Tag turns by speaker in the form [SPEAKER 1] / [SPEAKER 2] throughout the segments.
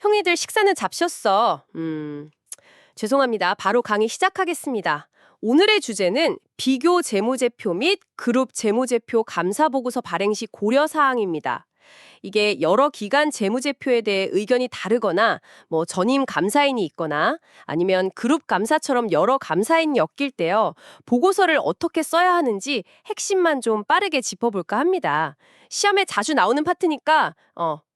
[SPEAKER 1] 형이들 식사는 잡셨어. 죄송합니다. 바로 강의 시작하겠습니다. 오늘의 주제는 비교 재무제표 및 그룹 재무제표 감사보고서 발행 시 고려사항입니다. 이게 여러 기관 재무제표에 대해 의견이 다르거나 전임 감사인이 있거나 아니면 그룹 감사처럼 여러 감사인이 엮일 때요. 보고서를 어떻게 써야 하는지 핵심만 좀 빠르게 짚어볼까 합니다. 시험에 자주 나오는 파트니까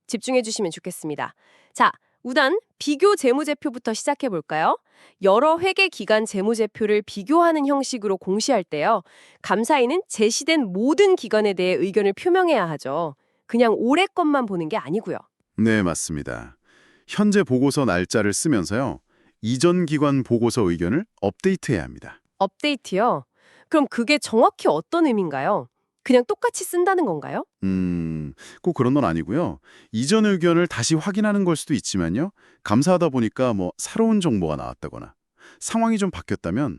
[SPEAKER 1] 집중해 주시면 좋겠습니다. 자, 우선 비교 재무제표부터 시작해 볼까요? 여러 회계 기간 재무제표를 비교하는 형식으로 공시할 때요. 감사인은 제시된 모든 기관에 대해 의견을 표명해야 하죠. 그냥 올해 것만 보는 게 아니고요.
[SPEAKER 2] 네, 맞습니다. 현재 보고서 날짜를 쓰면서요. 이전 기관 보고서 의견을 업데이트해야 합니다.
[SPEAKER 1] 업데이트요? 그럼 그게 정확히 어떤 의미인가요? 그냥 똑같이 쓴다는 건가요?
[SPEAKER 2] 꼭 그런 건 아니고요. 이전 의견을 다시 확인하는 걸 수도 있지만요. 감사하다 보니까 새로운 정보가 나왔다거나 상황이 좀 바뀌었다면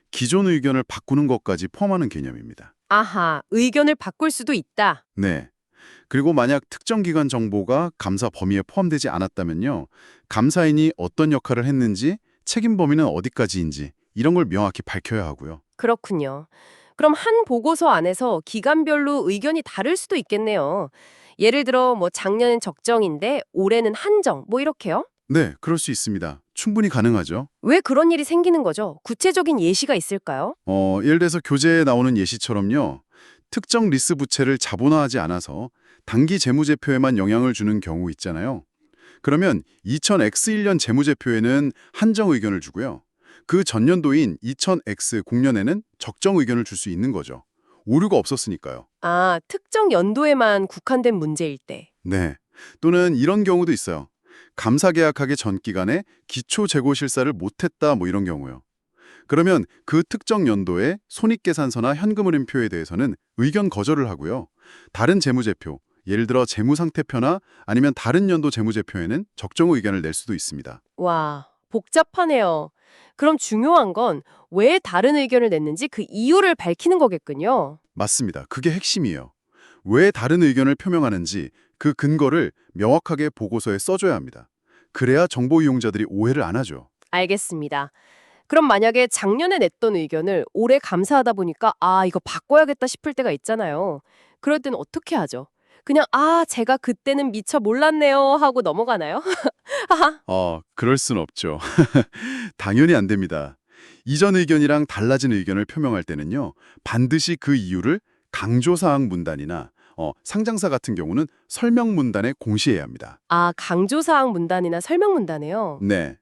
[SPEAKER 2] 기존 의견을 바꾸는 것까지 포함하는 개념입니다.
[SPEAKER 1] 아하, 의견을 바꿀 수도 있다.
[SPEAKER 2] 네. 그리고 만약 특정 기관 정보가 감사 범위에 포함되지 않았다면요. 감사인이 어떤 역할을 했는지, 책임 범위는 어디까지인지 이런 걸 명확히 밝혀야 하고요.
[SPEAKER 1] 그렇군요. 그럼 한 보고서 안에서 기간별로 의견이 다를 수도 있겠네요. 예를 들어 작년엔 적정인데 올해는 한정, 이렇게요?
[SPEAKER 2] 네, 그럴 수 있습니다. 충분히 가능하죠.
[SPEAKER 1] 왜 그런 일이 생기는 거죠? 구체적인 예시가 있을까요?
[SPEAKER 2] 예를 들어서 교재에 나오는 예시처럼요. 특정 리스 부채를 자본화하지 않아서 단기 재무제표에만 영향을 주는 경우 있잖아요. 그러면 2000X1년 재무제표에는 한정 의견을 주고요. 그 전년도인 2000X0년에는 적정 의견을 줄 수 있는 거죠. 오류가 없었으니까요.
[SPEAKER 1] 아, 특정 연도에만 국한된 문제일 때.
[SPEAKER 2] 네. 또는 이런 경우도 있어요. 감사 계약하기 전 기간에 기초 재고 실사를 못했다 이런 경우요. 그러면 그 특정 연도에 손익계산서나 현금흐름표에 대해서는 의견 거절을 하고요. 다른 재무제표, 예를 들어 재무상태표나 아니면 다른 연도 재무제표에는 적정 의견을 낼 수도 있습니다.
[SPEAKER 1] 와, 복잡하네요. 그럼 중요한 건 왜 다른 의견을 냈는지 그 이유를 밝히는 거겠군요.
[SPEAKER 2] 맞습니다. 그게 핵심이에요. 왜 다른 의견을 표명하는지 그 근거를 명확하게 보고서에 써줘야 합니다. 그래야 정보 이용자들이 오해를 안 하죠.
[SPEAKER 1] 알겠습니다. 그럼 만약에 작년에 냈던 의견을 올해 감사하다 보니까 이거 바꿔야겠다 싶을 때가 있잖아요. 그럴 땐 어떻게 하죠? 그냥 제가 그때는 미처 몰랐네요 하고 넘어가나요? 하하.
[SPEAKER 2] 그럴 순 없죠. 당연히 안 됩니다. 이전 의견이랑 달라진 의견을 표명할 때는요. 반드시 그 이유를 강조사항 문단이나 상장사 같은 경우는 설명 문단에 공시해야 합니다.
[SPEAKER 1] 강조사항 문단이나 설명 문단에요.
[SPEAKER 2] 네.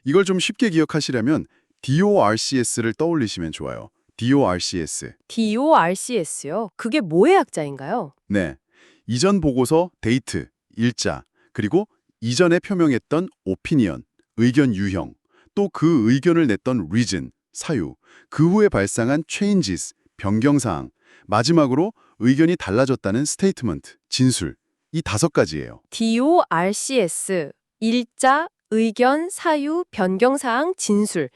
[SPEAKER 2] 이걸 좀 쉽게 기억하시려면 DORCS를 떠올리시면 좋아요. DORCS.
[SPEAKER 1] DORCS요? 그게 뭐의 약자인가요?
[SPEAKER 2] 네. 이전 보고서 데이트, 일자, 그리고 이전에 표명했던 오피니언, 의견 유형, 또 그 의견을 냈던 reason, 사유, 그 후에 발생한 changes, 변경사항, 마지막으로 의견이 달라졌다는 statement, 진술, 이 5가지예요.
[SPEAKER 1] DORCS, 일자, 의견, 사유, 변경사항, 진술.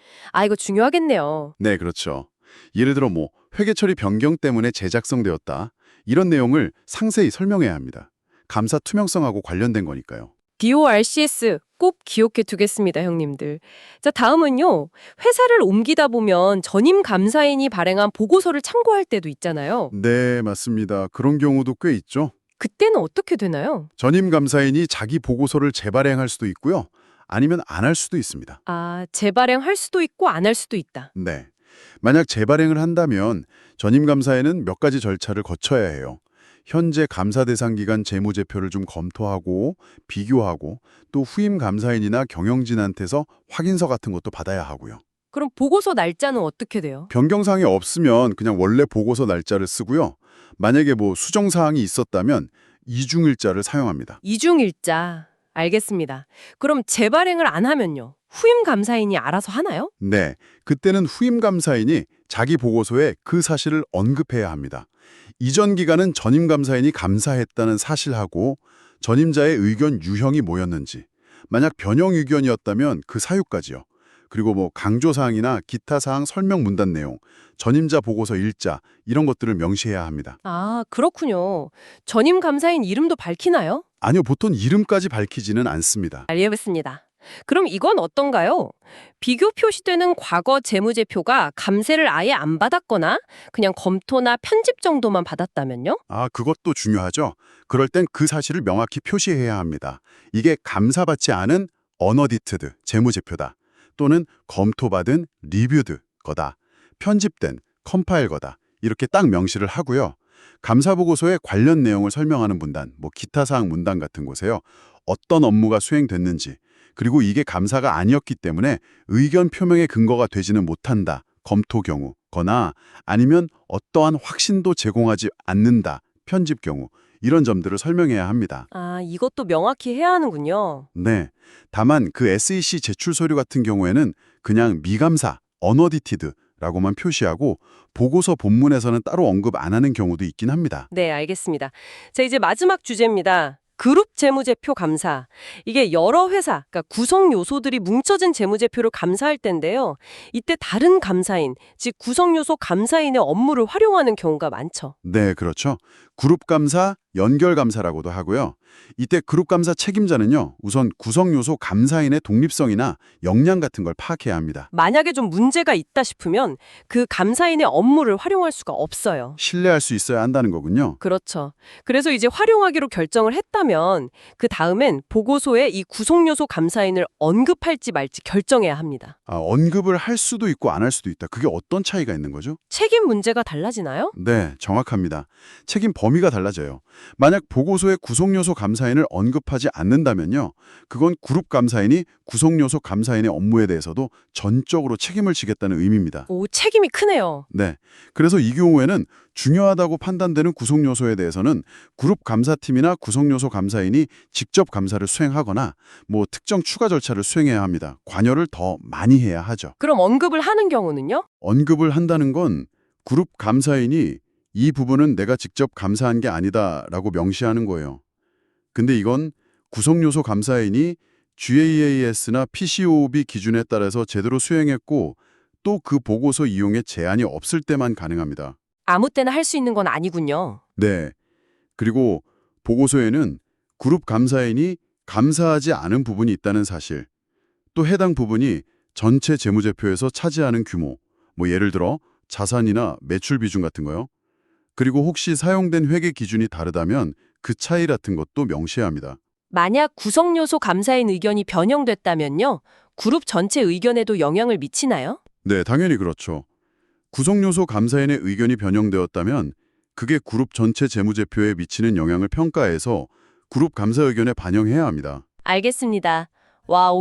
[SPEAKER 1] 이거 중요하겠네요.
[SPEAKER 2] 네, 그렇죠. 예를 들어 회계 처리 변경 때문에 재작성되었다. 이런 내용을 상세히 설명해야 합니다. 감사 투명성하고 관련된 거니까요.
[SPEAKER 1] DORCS 꼭 기억해 두겠습니다, 형님들. 자, 다음은요. 회사를 옮기다 보면 전임 감사인이 발행한 보고서를 참고할 때도 있잖아요.
[SPEAKER 2] 네, 맞습니다. 그런 경우도 꽤 있죠.
[SPEAKER 1] 그때는 어떻게 되나요?
[SPEAKER 2] 전임 감사인이 자기 보고서를 재발행할 수도 있고요. 아니면 안 할 수도 있습니다.
[SPEAKER 1] 재발행할 수도 있고 안 할 수도 있다.
[SPEAKER 2] 네. 만약 재발행을 한다면 전임 감사에는 몇 가지 절차를 거쳐야 해요. 현재 감사 대상 기간 재무제표를 좀 검토하고 비교하고 또 후임 감사인이나 경영진한테서 확인서 같은 것도 받아야 하고요.
[SPEAKER 1] 그럼 보고서 날짜는 어떻게 돼요?
[SPEAKER 2] 변경사항이 없으면 그냥 원래 보고서 날짜를 쓰고요. 만약에 수정사항이 있었다면 이중일자를 사용합니다.
[SPEAKER 1] 이중일자. 알겠습니다. 그럼 재발행을 안 하면요. 후임 감사인이 알아서 하나요?
[SPEAKER 2] 네, 그때는 후임 감사인이 자기 보고서에 그 사실을 언급해야 합니다. 이전 기간은 전임 감사인이 감사했다는 사실하고 전임자의 의견 유형이 뭐였는지, 만약 변형 의견이었다면 그 사유까지요. 그리고 강조사항이나 기타 사항 설명 문단 내용, 전임자 보고서 일자 이런 것들을 명시해야 합니다.
[SPEAKER 1] 그렇군요. 전임 감사인 이름도 밝히나요?
[SPEAKER 2] 아니요, 보통 이름까지 밝히지는 않습니다.
[SPEAKER 1] 알겠습니다. 그럼 이건 어떤가요? 비교 표시되는 과거 재무제표가 감세를 아예 안 받았거나 그냥 검토나 편집 정도만 받았다면요?
[SPEAKER 2] 아, 그것도 중요하죠. 그럴 땐 그 사실을 명확히 표시해야 합니다. 이게 감사받지 않은 언어디트드 재무제표다. 또는 검토받은 리뷰드 거다. 편집된 컴파일 거다. 이렇게 딱 명시를 하고요. 감사보고서의 관련 내용을 설명하는 문단, 기타 사항 문단 같은 곳에요. 어떤 업무가 수행됐는지, 그리고 이게 감사가 아니었기 때문에 의견 표명의 근거가 되지는 못한다. 검토 경우, 거나 아니면 어떠한 확신도 제공하지 않는다. 편집 경우, 이런 점들을 설명해야 합니다.
[SPEAKER 1] 아, 이것도 명확히 해야 하는군요.
[SPEAKER 2] 네. 다만 그 SEC 제출 서류 같은 경우에는 그냥 미감사, unaudited 라고만 표시하고 보고서 본문에서는 따로 언급 안 하는 경우도 있긴 합니다.
[SPEAKER 1] 네, 알겠습니다. 자, 이제 마지막 주제입니다. 그룹 재무제표 감사. 이게 여러 회사, 그러니까 구성 요소들이 뭉쳐진 재무제표를 감사할 텐데요. 이때 다른 감사인, 즉 구성 요소 감사인의 업무를 활용하는 경우가 많죠.
[SPEAKER 2] 네, 그렇죠. 그룹 감사, 연결 감사라고도 하고요. 이때 그룹 감사 책임자는요, 우선 구성 요소 감사인의 독립성이나 역량 같은 걸 파악해야 합니다.
[SPEAKER 1] 만약에 좀 문제가 있다 싶으면 그 감사인의 업무를 활용할 수가 없어요.
[SPEAKER 2] 신뢰할 수 있어야 한다는 거군요.
[SPEAKER 1] 그렇죠. 그래서 이제 활용하기로 결정을 했다면 그 다음엔 보고서에 이 구성요소 감사인을 언급할지 말지 결정해야 합니다.
[SPEAKER 2] 아, 언급을 할 수도 있고 안 할 수도 있다. 그게 어떤 차이가 있는 거죠?
[SPEAKER 1] 책임 문제가 달라지나요?
[SPEAKER 2] 네, 정확합니다. 책임 범위가 달라져요. 만약 보고서에 구성요소 감사인을 언급하지 않는다면요, 그건 그룹 감사인이 구성요소 감사인의 업무에 대해서도 전적으로 책임을 지겠다는 의미입니다.
[SPEAKER 1] 오, 책임이 크네요.
[SPEAKER 2] 네, 그래서 이 경우에는 중요하다고 판단되는 구성요소에 대해서는 그룹 감사팀이나 구성요소 감사인이 직접 감사를 수행하거나 특정 추가 절차를 수행해야 합니다. 관여를 더 많이 해야 하죠.
[SPEAKER 1] 그럼 언급을 하는 경우는요?
[SPEAKER 2] 언급을 한다는 건 그룹 감사인이 이 부분은 내가 직접 감사한 게 아니다라고 명시하는 거예요. 근데 이건 구성요소 감사인이 GAAS나 PCOB 기준에 따라서 제대로 수행했고 또 그 보고서 이용에 제한이 없을 때만 가능합니다.
[SPEAKER 1] 아무 때나 할 수 있는 건 아니군요.
[SPEAKER 2] 네. 그리고 보고서에는 그룹 감사인이 감사하지 않은 부분이 있다는 사실, 또 해당 부분이 전체 재무제표에서 차지하는 규모, 예를 들어 자산이나 매출 비중 같은 거요. 그리고 혹시 사용된 회계 기준이 다르다면 그 차이 같은 것도 명시해야 합니다.
[SPEAKER 1] 만약 구성요소 감사인 의견이 변형됐다면요? 그룹 전체 의견에도 영향을 미치나요?
[SPEAKER 2] 네, 당연히 그렇죠. 구성요소 감사인의 의견이 변형되었다면 그게 그룹 전체 재무제표에 미치는 영향을 평가해서 그룹 감사 의견에 반영해야 합니다.
[SPEAKER 1] 알겠습니다. 와,